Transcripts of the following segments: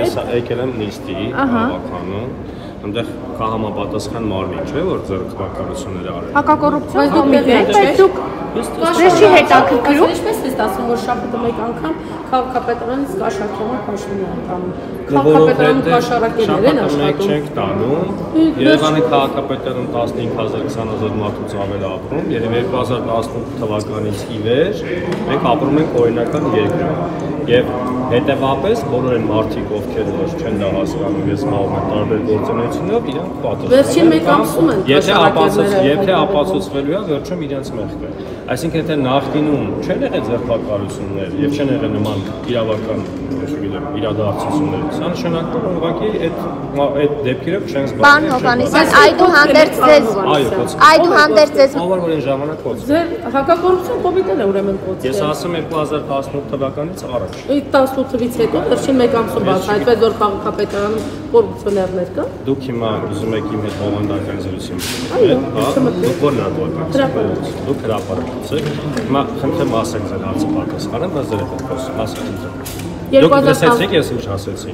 Ես եկել եմ նիստի հավաքանում, այնտեղ կա համապատասխան մարմին, չէ՞ որ ձեռքբերությունները արել։ Հակակոռուպցիոն կոմիտե, բայց դուք Ռեշի հետաքրքրում։ Ինչպես է ստացվում, որ շաբաթը մեկ անգամ քաղաքապետարանից Կաշառակյանը փոխվում է տանում։ Քաղաքապետարանում կաշառակերներ են աշխատում։ Չենք տանում։ Երևանի քաղաքապետարանում 15,000-20,000 մարդուց ավել ապրում, երբ 2018 թվականից ի վեր մենք ապրում ենք օրինական երկրում։ Եվ հետևապես բոլոր այն մարդիկ, ովքեր որ չեն դա հասկանում, ես մաղում եմ տարբեր գործունեությունով, իրանք պատասխան։ Վերջին մեկ ամսում են կաշառակերները։ Եթե ապացուցվելու է, վերջում իրենց մեղք է։ Այսինքն եթե նախկինում չեն եղել ձեռքբերություններ եւ չեն եղել նման իրավական, չգիտեմ, իրադարձություններ, սա նշանակում է ուղղակի այդ դեպքերով չեն զբաղվել։ Պարոն Հովհաննիսյան, այդուհանդերձ ձեզ ով որ այն ժամանակ կոչվում։ Ձեր հակակոռուպցիոն կոմիտեն է ուրեմն կոչվել։ Ես ասում եմ 2018 թվականից առաջ։ 18 թվականից հետո վերջին մեկ ամսում բացահայտվեց, որ քաղաքապետարանում կոռուպցիոներներ կան։ Դուք հիմա ուզում եք իմ հետ բովանդական զրույցում։ Դուք ո՞ր լատվական։ Դուք հրապարակից եք։ Հիմա խնդրեմ ասեք ձեր հարցը պատասխանեմ, բայց ձեր հետ խոսում, ասեք։ Դուք լսեցիք ես ինչ ասեցի։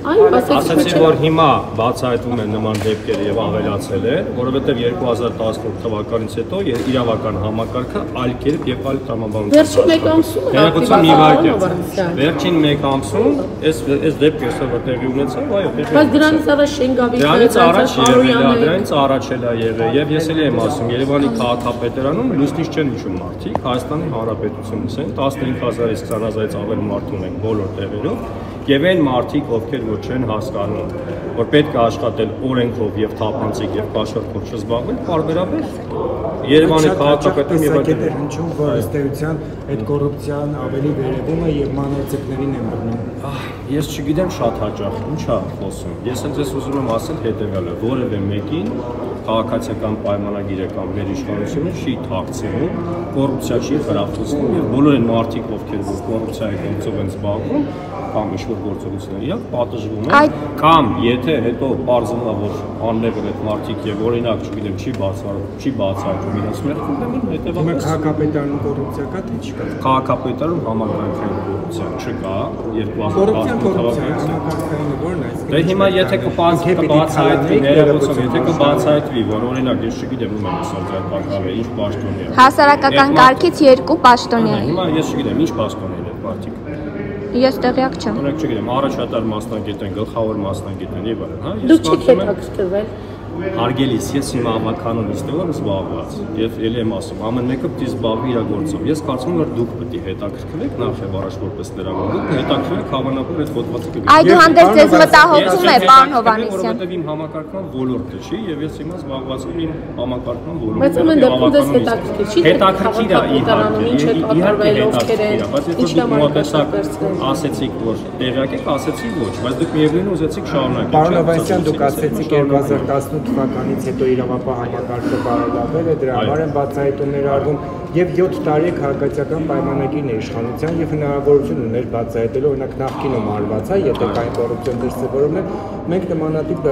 Ասեցի, որ հիմա բացահայտվում են նման դեպքեր եւ ավելացել է, որովհետեւ 2018 թվականից հետո իրավական համակարգը այլ կերպ եւ այլ տրամաբանություն։ Վերջին մեկ ամսում այս դեպքը որ տեղի ունեցավ, այո, բայց դրանից առաջ Շենգավիթը, դրանից առաջ էլ է եղել եւ ես էլ եմ ասում, Երևանի քաղաքապետարանում լուսնից չեն իջում մարդիկ, Հայաստանի Հանրապետությունից են 15000-ից 20000-ից ավել մարդ ունենք բոլոր տեղերով։ Եվ այն մարդիկ, ովքեր որ չեն հասկանում, որ պետք է աշխատել օրենքով եւ թափանցիկ եւ կաշառքով չզբաղվել, բարբերաբար Երևանի քաղաքապետարան եւ այլն հնչում, որ ըստ էության այդ կոռուպցիան ավելի վերևում է եւ մանրացիքներին է մտնում։ Ես չգիտեմ շատ հաճախ ինչ է խոսում։ Ես ինձ ուզում եմ ասել հետեւյալը, որևէ մեկին քաղաքացիական պայմանագիրը կամ վերիշխանությունը չի թաքցնում, կոռուպցիա չի խրախուսվում եւ բոլոր այն մարդիկ, ովքեր որ կոռուպցիայի գործով են զբաղվում, կամ ինչ-որ գործողություններ, իրանք պատժվում են, կամ եթե հետո բարձրանա որ աննեղն այդ մարդիկ եւ օրինակ, չգիտեմ, չի բացառում իրենց մեղքը, ուրեմն հետեւաբար քաղաքապետարանում կոռուպցիա կա թե չկա։ Քաղաքապետարանում համակարգային կոռուպցիա չկա, 2018 թվականից։ Որն է։ Դե հիմա եթե կբացահայտվի, ներողություն, եթե կբացահայտվի, որ օրինակ ես չգիտեմ ում եմ ասած այդ բակավը, ինչ պաշտոնի է։ Հասարակական կարգից 2 պաշտոնյա։ Հիմա ես չգիտեմ ինչ պաշտոնի է այդ մարդիկ։ Ես տեղյակ չեմ։ Օրինակ չգիտեմ, առաջատար մասնագետ են, գլխավոր մասնագետ են եւ այլն, հա։ Դուք չեք հետաքրքրվել։ Հարգելիս, ես հիմա հավաքանում եմ զբաղված եւ ելի եմ ասում, ամեն մեկը պիտի զբաղվի իր գործով։ Ես կարծում եմ, որ դուք պիտի հետաքրքրվեք նախ եւ առաջ որպես լրագրող, հետաքրքրեք հավանաբար այդ հոդվածը կգտնեք։ Այդուհանդերձ ձեզ մտահոգում է, պարոն Հովհաննիսյան։ Որովհետեւ իմ համակարգման ոլորտը չի եւ ես հիմա զբաղված եմ իմ համակարգման ոլորտով։ Բայց ամեն դեպքում դες հետաքրքիր չի։ Հետաքրքիր է իհարկե, ինչ է կատարվել, ովքեր են, ինչ մոտեցակ ասեցիք, որ տեղյակ եք, ասեցի ոչ, բայց դուք միևնույն ուզեցիք շարունակել։ Պարոն Հովհաննիսյան, դուք ասեցիք 2018 թվականից հետո իրավապահ համակարգը բարելավել է, դրա համար են բացահայտումներ արվում եւ 7 տարի քաղաքացիական պայմանագիրն է իշխանության եւ հնարավորություն ուներ բացահայտելու, օրինակ նախկինում արված է, եթե կային կոռուպցիոն դրսևորումներ, մենք նմանատիպ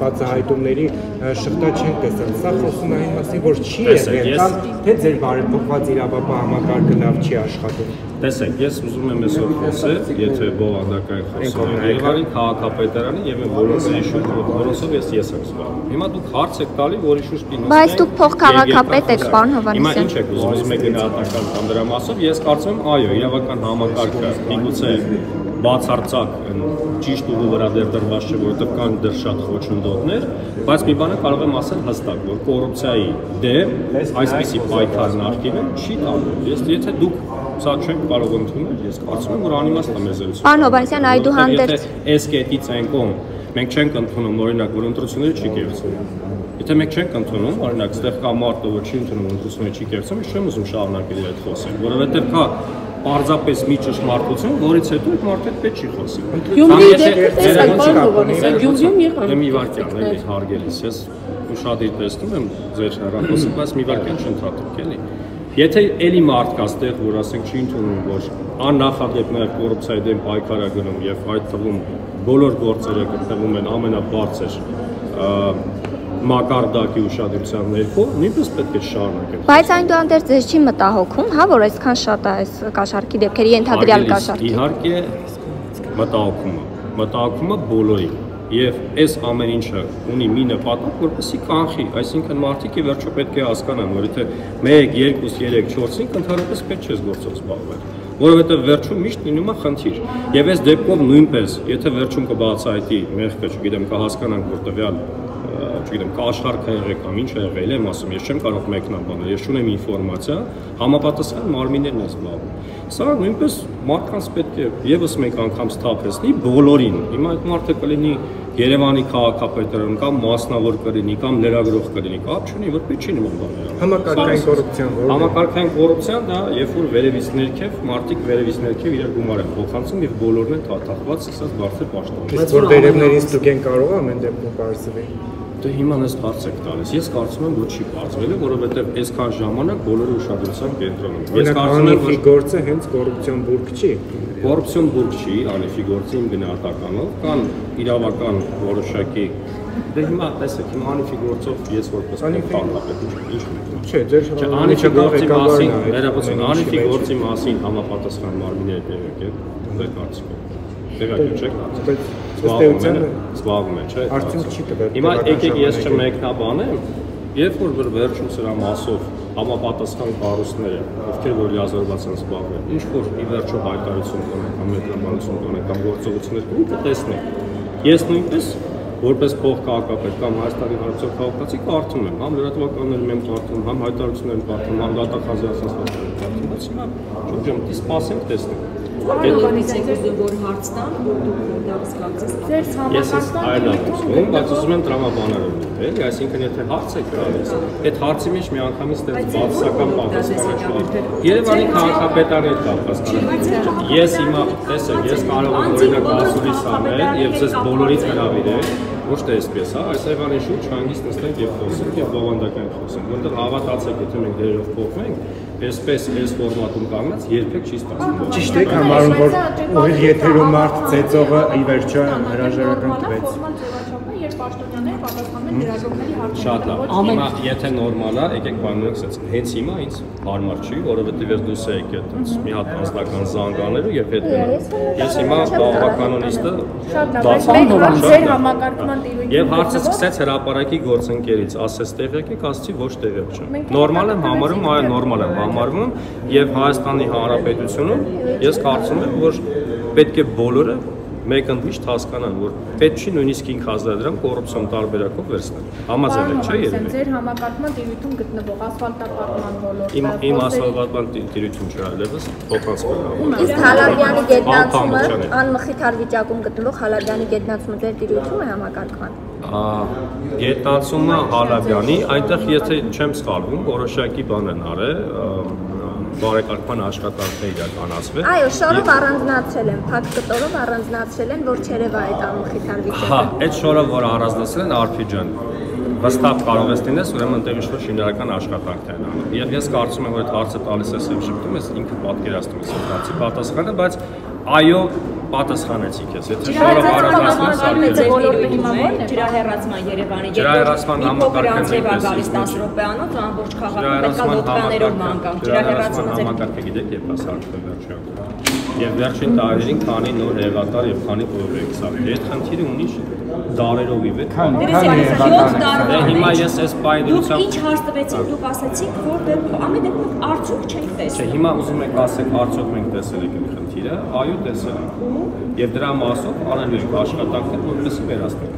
բացահայտումների շղթա չենք տեսել։ Սա խոսում է այն մասին, որ չի եղել կամ թե ձեր բարեփոխված իրավապահ համակարգը լավ չի աշխատում։ Տեսեք, ես ուզում եմ այսօր խոսել, եթե բովանդակային խոսում եմ Երևանի քաղաքապետարանի եւ այն բոլորի շուրջ, որոնցով ես եմ զբաղվում։ Հիմա դուք հարց եք տալի, որի շուրջ պիտի նստենք։ Բայց դուք փոխքաղաքապետ եք, պարոն Հովհաննիսյան։ Հիմա ինչ եք ուզում, եք գնահատական կամ դրա մասով, ես կարծում եմ, այո, իրավական համակարգը միգուցե բացարձակ ճիշտ ուղու վրա դրված չէ, որովհետև կան դեռ շատ խոչընդոտներ, բայց մի բանը կարող եմ ասել հստակ, որ կոռուպցիայի դեմ այսպիսի պայքար նախկինում չի տանում։ Եթե դուք սա չենք կարող ընդունել, ես կարծում եմ, որ անիմաստ է մեզ զրուցում։ Պարոն Հովհաննիսյան, այդուհանդերձ այս կետից այն կողմ մենք չենք ընդունում, օրինակ, որ ընտրությունները չի կերտվում։ Եթե մենք չենք ընդունում, օրինակ, այստեղ կա մարդը, որ չի ընդունում ընտրությունները չի կերտվում, ես չեմ ուզում շարունակել այդ խոսել, որովհետև կա պարզապես մի ճշմարտություն, որից հետո այդ մարդը պետք չի խոսի։ Գյումրիի դեպքում Գյումրիում եղան։ Մի վարքյան էլի հարգելիս, ես ուշադիր տեսնում եմ ձեր հեռախոսը, բայց մի վարքյան չընդհատեք էլի։ Եթե էլի մարդ կա ստեղ, որ ասենք չի ընդունում, որ աննախադեպ նաև կոռուպցիայի դեմ պայքար է գնում եւ այդ թվում բոլոր գործերը գտնվում են ամենաբարձր մակարդակի ուշադրության ներքո, նույնպես պետք է շարունակել։ Բայց այնուհանդերձ ձեզ չի մտահոգում, հա, որ այսքան շատ է այս կաշառքի դեպքերի ենթադրյալ կաշառքի։ Իհարկե մտահոգում է, մտահոգումը բոլորի եւ այս ամեն ինչը ունի մի նպատակ, որպեսզի կանխի, այսինքն մարդիկ ի վերջո պետք է հասկանան, որ եթե 1, 2, 3, 4-5 ընդհանրապես պետք չէ գործով զբաղվել, որովհետեւ վերջում միշտ լինում է խնդիր։ Եվ այս դեպքով նույնպես, եթե վերջում կբացահայտի մեղքը, չգիտեմ, կհասկանանք, որ տվյալ չգիտեմ, կա աշխարհ եղել կամ ինչ եղել եմ ասում, ես չեմ կարող մեկնաբանել, ես չունեմ ինֆորմացիա, համապատասխան մարմիններն են զբաղվում։ Սա նույնպես մարդկանց պետք է եւս մեկ անգամ սթափեցնի բոլորին։ Հիմա այդ մարդը կլինի Երևանի քաղաքապետարան կամ մասնավոր կլինի կամ լրագրող կլինի, կապ չունի, որ պետք չի նման բաներ։ Համակարգային կոռուպցիան, համակարգային կոռուպցիան դա երբ որ վերևից ներքև, մարդիկ վերևից ներքև իրար գումար են փոխանցում եւ բոլորն են թաթախված, ասած բարձր պաշտոն։ Բայց որ վերևներից դուք են կարող ամեն դեպքում բարձրվի։ Դե հիմա ես հարց եք տալիս։ Ես կարծում եմ, որ չի բարձրվել, որովհետեւ այսքան ժամանակ բոլորը ուշադրության կենտրոնում։ Ես կարծում եմ, որ գործը հենց կոռուպցիոն բուրգ չի։ Կոռուպցիոն բուրգ չի, Անիֆի գործի իմ գնահատականով, կան իրավական որոշակի։ Դե հիմա տեսեք, հիմա Անիֆի գործով ես որպես parlament ինչ Չէ, ձեր Անիֆի գործի մասին, վերաբացուն Անիֆի գործի մասին համապատասխան մարմինները տեղեկ են, դե կարծիքով։ Տեղեկ չեք կարծիք։ Զբաղվում է, չէ՞։ Արդյունք չի տվել։ Հիմա եկեք ես չմեկնաբանեմ, երբ որ վերջում սրա մասով համապատասխան կառույցները, ովքեր որ լիազորված են զբաղվել, ինչ որ ի վերջո հայտարարություն կան կամ մեկնաբանություն կան կամ գործողություններ կան, կտեսնենք։ Ես նույնպես որպես փոխքաղաքապետ կամ Հայաստանի Հանրապետության քաղաքացի կարդում եմ, համ լրատվականներում եմ կարդում, համ հայտարարություններ եմ կարդում, համ դատախազի ասացվածքներ եմ կարդում, բայց հիմա շուրջեմ սպասենք տեսնենք։ Ալովանից եք ուզում որ հարց տան, որ դուք դա սկսած Ես այլ եմ, բայց ուզում եմ տրամաբանարով լինել, այսինքն եթե հարց եք տալիս, այդ հարցի մեջ մի անգամից ստեղծ բացասական պատասխան չկա։ Երևանի քաղաքապետարն է պատասխանը։ Ես հիմա, տեսեք, ես կարող եմ օրինակ ասուլիս անել եւ ձեզ բոլորից հրավիրել, ոչ թե այսպես, հա, այս այվանի շուրջ հանգիստ նստենք եւ խոսենք եւ բովանդական խոսենք, որտեղ հավատացեք, եթե մենք դերերով փոխվենք, այսպես այս ֆորմատում կանգնած երբեք չի ստացվում։ Ճիշտ եք համարում, որ ուղիղ եթերում մարդ ծեծողը ի վերջո հրաժարական տվեց։ Երբ պաշտոնյաները պատասխանում են լրագրողների հարցերին։ Շատ լավ։ Հիմա եթե նորմալ է, եկեք բանորոք ասեցին։ Հենց հիմա ինձ հարմար չի, որովհետև ես դուրս եկի այդպես մի հատ անձնական զանգ անելու եւ հետ գնալ։ Ես հիմա բավականոնիստը ձեր համակարգման տիրույթը։ Եվ հարցը սկսեց հրապարակի գործընկերից, ասեց տեղյակ եք, ասացի ոչ տեղյակ չեմ։ Նորմալ եմ համարում, այո, նորմալ եմ համարում եւ Հայաստանի Հանրապետությունում ես կարծում եմ, որ պետք է բոլորը մեկ ընդմիշտ հասկանան, որ պետք չի նույնիսկ 5000 դրամ կոռուպցիոն տարբերակով վերցնել։ Համաձայն եք, չէ՞ երևի։ Ձեր համակարգման տիրույթում գտնվող ասֆալտապատման ոլորտը։ Իմ ասֆալտապատման տիրույթում չէ, այլևս փոխանցվել է։ Իսկ Հալաբյանի գետնանցումը անմխիթար վիճակում գտնվող Հալաբյանի գետնանցումը ձեր տիրույթում է համակարգման։ Գետնանցումը Հալաբյանի, այնտեղ եթե չեմ սխալվում, որոշակի բան են արել, բարեկարգման աշխատանքներ իրականացվել։ Այո, շորով առանձնացրել են, փակ կտորով առանձնացրել են, որ չերևա այդ անմխիթար վիճակը։ Հա, այդ շորով որ առանձնացրել են Արփի ջան, վստահ կարող ես լինես, ուրեմն այնտեղ ինչ-որ շինարարական աշխատանքներ են անում։ Եվ ես կարծում եմ, որ այդ հարցը տալիս ես եւ շփվում ես, ինքը պատկերացնում ես այդ հարցի պատասխանը, բայց այո, պատասխանեցիք ես, եթե շորով առանձնացնել ջրահեռացման Երևանի ջրահեռացման համակարգը գալիս 10 րոպեանոց ամբողջ քաղաքը պետք է լոթկաներով ման ջրահեռացման համակարգը գիտեք երբ է սարքվել վերջին։ Եվ վերջին տարիներին քանի նոր հեղատար եւ քանի պրոյեկտ սարքել։ Այդ խնդիրը ունի դարերով ի վեր։ Հիմա ես այս պայմանությամբ ինչ հարց տվեցիք, դուք ասացիք, որ ամեն դեպքում արդյոք չենք տեսել։ Չէ, հիմա ուզում եք ասեք, արդյոք մենք տեսել ենք այդ խնդիրը, այո, տեսել ենք։ Եվ դրա մասով անելու ենք աշխատանքներ, որպեսզի վերացնենք։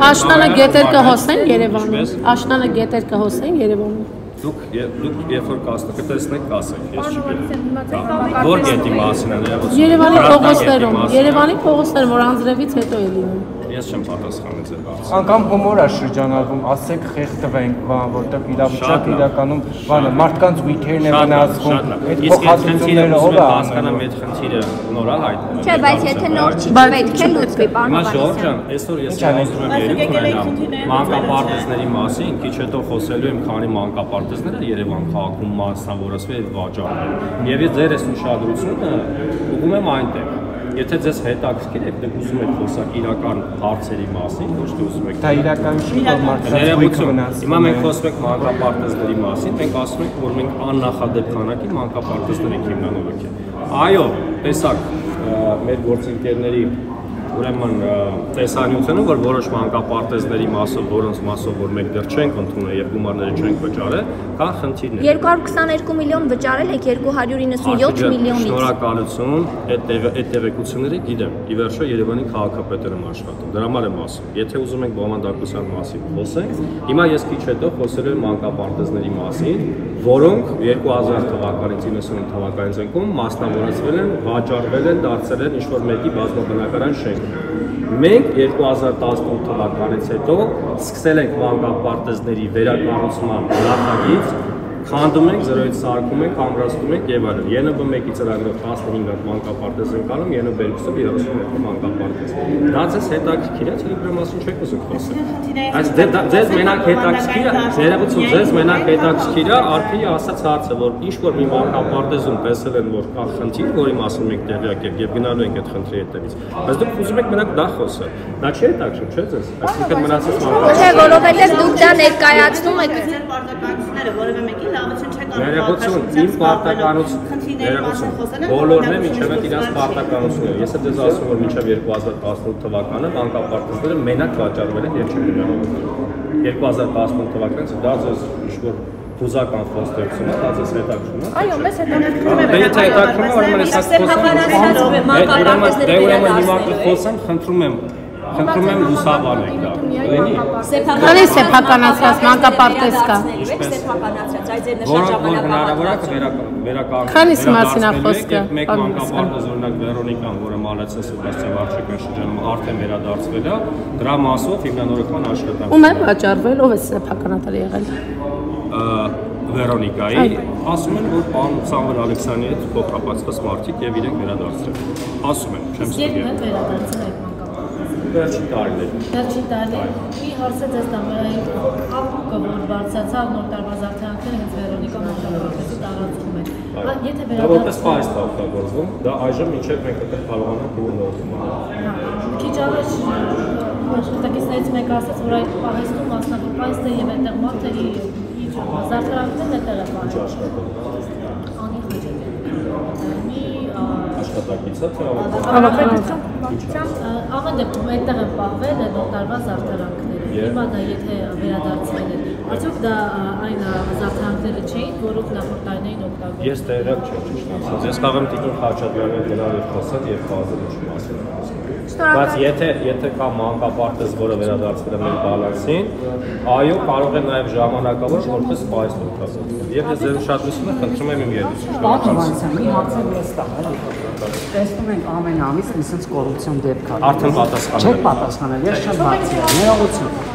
Աշնանը գետեր կհոսեն Երևանում։ Աշնանը գետեր կհոսեն Երևանում։ Դուք երբ որ կտեսնեք, կասեք, ես չգիտեմ։ Որ գետի մասին է ներողություն։ Երևանի փողոցներում, Երևանի փողոցներում, որ անձրևից հետո է լինում։ Ես չեմ պատասխանել ձեր հարցին։ Անկամ հումոր է շրջանառվում, ասեք խեղդվենք, բան, որտեղ իրավիճակը իրականում բանը մարդկանց ույթերն է վնասվում, այդ փոխհատուցումները ով է հասկանամ այդ խնդիրը նոր է հայտնել։ Չէ, բայց եթե նոր չի, պետք է լուծվի, պարոն Հիմա Ժորժ ջան, այսօր ես խոսում եմ երեք ունենամ մանկապարտեզների մասին, քիչ հետո խոսելու եմ, քանի մանկապարտեզները Երևան քաղաքում մասնավորացվել եւ վաճառվել։ Եվ ես ձեր այս ուշադրությունը ուղղում եմ այնտեղ։ Եթե ձեզ հետաքրքիր է, դուք ուզում եք խոսալ իրական հարցերի մասին, ոչ թե ուզում եք։ Դա իրական չի, որ մարդկանց ույթը վնասվում։ Հիմա մենք խոսում ենք մանկապարտեզների մասին, մենք ասում ենք, որ մենք աննախադեպ քանակի մանկապարտեզներ ենք հիմնանորոգել։ Այո, տեսակ մեր գործընկերների ուրեմն տեսանյութը, որ որոշ մանկապարտեզների մասով, որոնց մասով որ մենք դեռ չենք ընդունել եւ գումարները չենք վճարել, կան խնդիրներ։ 222 միլիոն վճարել եք 297 միլիոնից։ Շնորհակալություն, այդ տեղեկությունները գիտեմ։ Ի վերջո Երևանի քաղաքապետերը եմ աշխատում։ Դրա համար եմ ասում։ Եթե ուզում եք բովանդակության մասին խոսենք, հիմա ես քիչ հետո խոսել եմ մանկապարտեզների մասին, որոնք 2000 թվականից 90 թվականից ընկում մասնավորացվել են, վաճառվել են, դարձել են ինչ-որ մեկի բազմաբնակարան շենք։ Մենք 2018 թվականից հետո սկսել ենք մանկապարտեզների վերակառուցման նախագիծ, քանդում ենք, 0-ից սարքում ենք, ամրացնում ենք եւ այլն։ ԵՆԲ1-ի ծրագրով 15 հատ մանկապարտեզ ենք անում, ԵՆԲ2-ով 32 մանկապարտեզ։ Դա ձեզ հետաքրքիր է, թե դրա մասին չեք ուզում խոսել։ Այս ձեզ մենակ հետաքրքիր է, ներողություն, ձեզ մենակ հետաքրքիր է, Արփիի ասած հարցը, որ ինչ որ մի մանկապարտեզում տեսել են, որ կա խնդիր, որի մասին մենք տեղյակ ենք եւ գնալու ենք այդ խնդրի հետևից։ Բայց դուք ուզում եք մենակ դա խոսել։ Դա չի հետաքրքիր, չէ՞ ձեզ։ Այսինքն մնացած Չէ, որովհետեւ դուք դա ներկայացնում եք պարտականությունները որևէ մեկի լավություն չեք անում։ Ներողություն, իմ պարտականություն, բոլորն են մինչև այդ իրաց պարտականությունները։ Ես եմ ձեզ ասում, որ մինչև 2018 թվականը մանկապարտեզները մենակ վաճառվել են եւ չեն գնալու։ 2018 թվականից դա ձեզ ինչ-որ հուզական խոստերություն է, դա ձեզ հետաքրքրում է։ Այո, մեզ հետաքրքրում է։ Եթե հետաքրքրում է, ուրեմն ես խոսեմ, խնդրում եմ լուսաբանեք դա։ Քանի սեփականացած մանկապարտեզ կա։ Սեփականացած, այդ ձեր Որոնք նշանակաբար հնարավոր է վերականգնել։ Քանիս մասին է խոսքը։ Մեկ մանկապարտեզ օրինակ Վերոնիկան, որը Մալացյան Սեբաստիան Վարչական շրջանում արդեն վերադարձվել է, դրա մասով հիմնանորոգման աշխատանք։ Ում է վաճառվել, ով է սեփականատար եղել։ Վերոնիկայի, ասում են, որ պարոն Սամվել Ալեքսյանի հետ փոխապացված մարդիկ եւ իրենք վերադարձրել։ Ասում են, չեմ ստուգել։ Երբ վերադարձել եք մանկապարտեզ։ Վերջին տարիներին։ Վերջին տարիներին մի հարցը ձեզ տամ, աղմուկը, որ բարձրացավ նոր տարվա զարդարանքները հենց Վերոնիկա մանկապարտեզի տարածքում է։ Եթե Դա որպես պայս է օգտագործվում, դա այժմ մինչև մենք այդտեղ կարողանանք ուղղորդում անենք։ Քիչ առաջ աշխատակիցներից մեկը ասաց, որ այդ պահեստում մասնավոր պայստ է եւ այդտեղ մարդը զարդարանքներն է տեղը Աշխատակիցը թե Ամեն դեպքում այդտեղ են պահվել նոր տարվա զարդարանքները։ Հիմա դա եթե վերադարձվել են, արդյոք դա այն զարդարանքները չէին, որոնք նախորդ տարիներին օգտագործվում։ Ես տեղյակ չեմ ճիշտ ասած։ Ես կարող եմ Տիկին Խաչատրյանի հետ գնալ եւ խոսել եւ բազել ինչ մասին է խոսքը։ Բայց եթե կա մանկապարտեզ, որը վերադարձվել է մեր բալանսին, այո, կարող է նաեւ ժամանակավոր որպես պայս օգտագործել։ Եվ ես ձեր ուշադրությունը խնդրում եմ իմ ելույթը։ Պատմության մի հարցը ես տալ։ Տեսնում ենք ամեն ամիս ինձ կոռուպցիոն դեպք կա։ Արդեն պատասխանել։ Չեք պատասխանել, ես չեմ բացել։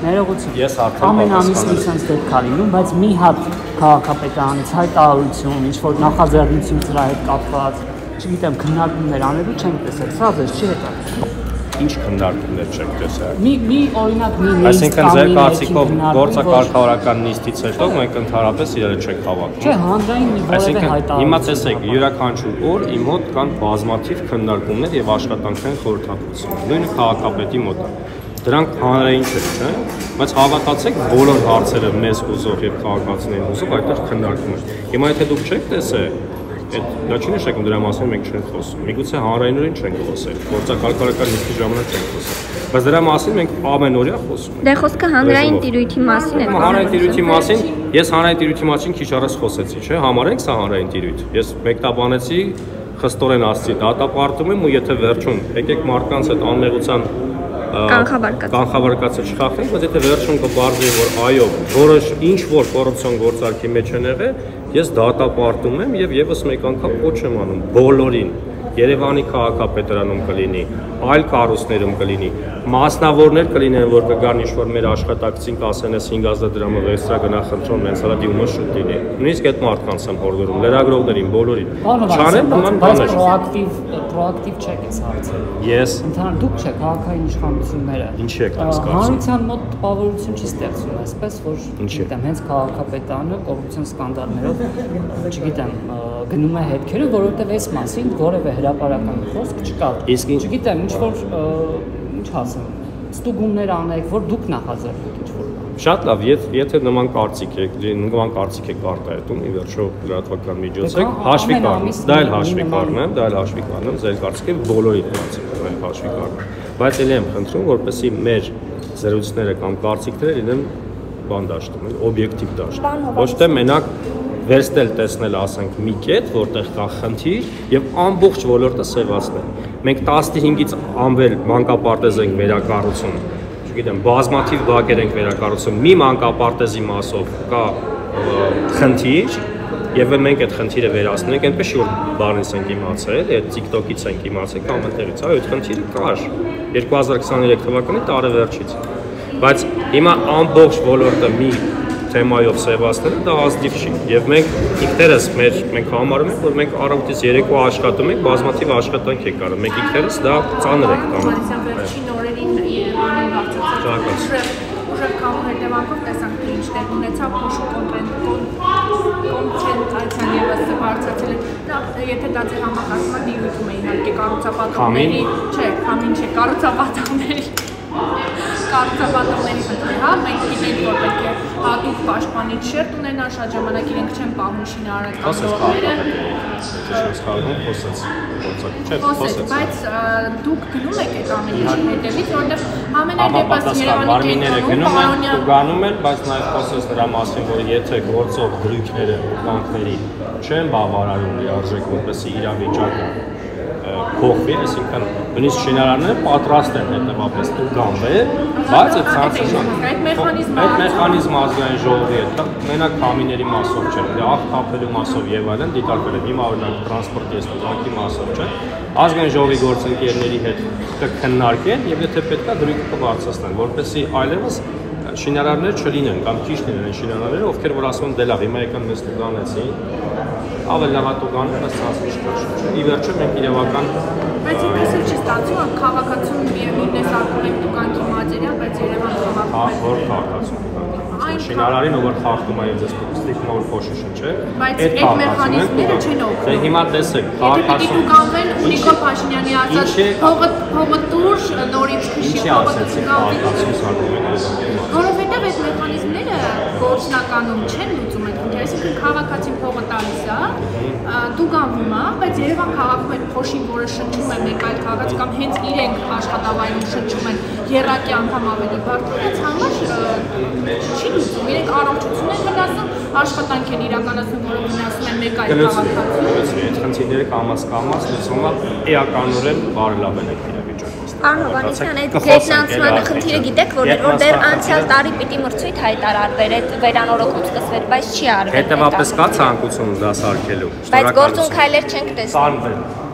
Ներողություն։ Ես արդեն ամեն ամիս ինձ դեպք կա լինում, բայց մի հատ քաղաքապետարանից հայտարարություն, ինչ որ նախաձեռնություն դրա հետ կապված, չգիտեմ, քննարկումներ անելու չենք տեսել։ Սա ձեզ չի հետաքրքրում։ Ինչ քննարկումներ չեք տեսել։ Մի օրինակ մի Այսինքն ձեր կարծիքով գործակարգավորական նիստից հետո մենք ընդհանրապես իրար չենք հավաքում։ Չէ, հանրային մի որևէ հայտարարություն։ Հիմա տեսեք, յուրաքանչյուր օր իմ մոտ կան բազմաթիվ քննարկումներ եւ աշխատանքային խորհրդատվություններ։ Նույնը քաղաքապետի մոտ է։ Դրանք հանրային չէ, չէ՞։ Բայց հավատացեք, բոլոր հարցերը մեզ ուզող եւ քաղաքացիներին ուզող այդտեղ քննարկում են։ Հիմա եթե դուք չեք տեսել, դա չի նշանակում դրա մասին մենք չենք խոսում։ Միգուցե հանրայինորեն չենք խոսել, գործակարգավորական նիստի ժամանակ չենք խոսել։ Բայց դրա մասին մենք ամենօրյա խոսում ենք։ Դե խոսքը հանրային տիրույթի մասին է։ Հանրային տիրույթի մասին, ես հանրային տիրույթի մասին քիչ առաջ խոսեցի, չէ՞, համարենք սա հանրային տիրույթ։ Ես մեկտաբանեցի, խստորեն ասացի, դատապարտում եմ ու եթե վերջում եկեք մարդկանց այդ անմեղության կանխավարկածը չխախտենք, բայց եթե վերջում կբարձրի, որ այո, որոշ ինչ որ կոռուպցիոն գործարքի մեջ են եղել, ես դատապարտում եմ եւ եւս մեկ անգամ կոչ եմ անում բոլորին Երևանի քաղաքապետարանում կլինի, այլ կառույցներում կլինի, մասնավորներ կլինեն, որ կգան ինչ-որ մեր աշխատակցին կասեն, ես 5000 դրամով էքստրա գնա խնդրում, հենց հələ դիմումը շուտ լինի։ Նույնիսկ այդ մարդկանց եմ հորդորում, լրագրողներին, բոլորին։ Չանեն նման բաներ։ Պրոակտիվ չեք այս հարցը։ Ես ընդհանուր դուք չեք քաղաքային իշխանությունները։ Ինչի եք հասկացում։ Հանրության մոտ տպավորություն չի ստեղծում, այսպես որ չգիտեմ, հենց քաղաքապետարանը կոռուպցիոն սկանդալներով, չգիտեմ, գնում է հետքերը, որովհետև այս մասին որևէ հրապարակական խոսք չկա։ Չգիտեմ, ինչ որ ինչ ասեմ, ստուգումներ անեք, որ դուք նախաձեռնեք ինչ որ բան։ Շատ լավ, եթե նման կարծիք եք արտահայտում, ի վերջո լրատվական միջոց եք, հաշվի կառնում, դա էլ հաշվի կառնեմ, ձեր կարծիքը բոլորի կարծիքները հաշվի կառնում։ Բայց ելի եմ խնդրում, որպեսզի մեր զրույցները կամ կարծիքները լինեն բան դաշտում, օբյեկտիվ դաշտում։ Ոչ թե մենակ վերստել տեսնել, ասենք, մի կետ, որտեղ կա խնդիր եւ ամբողջ ոլորտը սեվացնել։ Մենք 15-ից անվել մանկապարտեզ ենք վերակառուցում, չգիտեմ, բազմաթիվ բակեր ենք վերակառուցում, մի մանկապարտեզի մասով կա խնդիր եւ մենք այդ խնդիրը վերացնում ենք, այնպես որ բանից ենք իմացել, այդ TikTok-ից ենք իմացել, կամ այնտեղից, այդ խնդիրը կար 2023 թվականի տարեվերջից։ Բայց հիմա ամբողջ ոլորտը մի թեմայով սևացնելը դա ազդիվ չի եւ մենք ինքներս մենք համարում ենք որ մենք առավոտից երեկո աշխատում ենք բազմաթիվ աշխատանք է կարող մենք ինքներս դա ծանր ենք կանում վերջին օրերին Երևանի հարցացած ուժեղ կամու հետևանքով տեսանք թե ինչ տեղ ունեցավ փոշու կոնցենտրացիան ևս բարձրացել է դա եթե դա ձեր համակարգման դիրքում է իհարկե կառուցապատողների չէ քամին չէ կառուցապատողների կառուցապատողների խնդիր, հա, մենք գիտենք, որ պետք է հատուկ պաշտպանիչ շերտ ունենան, շատ ժամանակ իրենք չեն պահում շինարարական խոսեց, բայց դուք գնում եք այդ ամեն ինչի հետևից, որովհետև ամենայդեպս Երևանի կենտրոնում գանում են, բայց նաև խոսեց նրա մասին, որ եթե գործող դրույքները կանքների չեն բավարարում լիարժեք, որպեսզի իրավիճակը փոխվի, այսինքն նույնիսկ շինարարները պատրաստ են հետևապես տուգանվել, բայց այդ մեխանիզմը ազգային ժողովի հետ մենակ քամիների մասով չէ, աղ թափելու մասով եւ այլն դիտարկվել է, հիմա օրինակ տրանսպորտի ստուգանքի մասով չէ, ազգային ժողովի գործընկերների հետ կքննարկեն եւ եթե պետք է դրույքը կբարձրացնեն, որպեսզի այլևս շինարարներ չլինեն կամ ճիշտ լինեն շինարարները, ովքեր որ ասում են դե լավ, հիմա եկան մեզ տուգանեցին ավել լավատուգանը բացասի շքաշ։ Ի վերջո մենք իրավական բայց ինքս էլ չի ստացվում, քաղաքացում միևնույնն է սարքում եք տուգանքի մատերիալ, բայց Երևանը որ քաղաքացում շինարարին ով որ խախտում է եւ ձեզ ստիպում որ փոշիշը չէ։ Բայց այդ մեխանիզմները չեն օգնում։ Դե հիմա տեսեք, քաղաքացում տուգանվել Նիկոլ Փաշինյանի ասած փողը տուր նորից քշի փողը որովհետեւ այդ մեխանիզմները գործնականում չեն լուծում այդ խնդիրը, այսինքն քաղաքացին փողը տալիս է, տուգանվում է, բայց Երևան քաղաքում այդ փոշին, որը շնչում է մեկ այլ քաղաք կամ հենց իրենք աշխատավայրում շնչում են երակի անգամ ավելի բարդ, այս համար չի լուծում, իրենք առողջություն են վնասում, աշխատանք են իրականացնում, որը վնասում են մեկ այլ քաղաքացու։ Այդ խնդիրները կամաց լուծումը էականորեն բարելավել են իրավիճակը։ Պարոն Հովհաննիսյան, այդ գետնանցման խնդիրը գիտեք, որ դեռ անցյալ տարի պիտի մրցույթ հայտարարվեր, այդ վերանորոգում սկսվեր, բայց չի արվել։ Հետևաբար կա ցանկություն դա սարքելու։ Բայց գործունք հայլեր չենք տեսնում։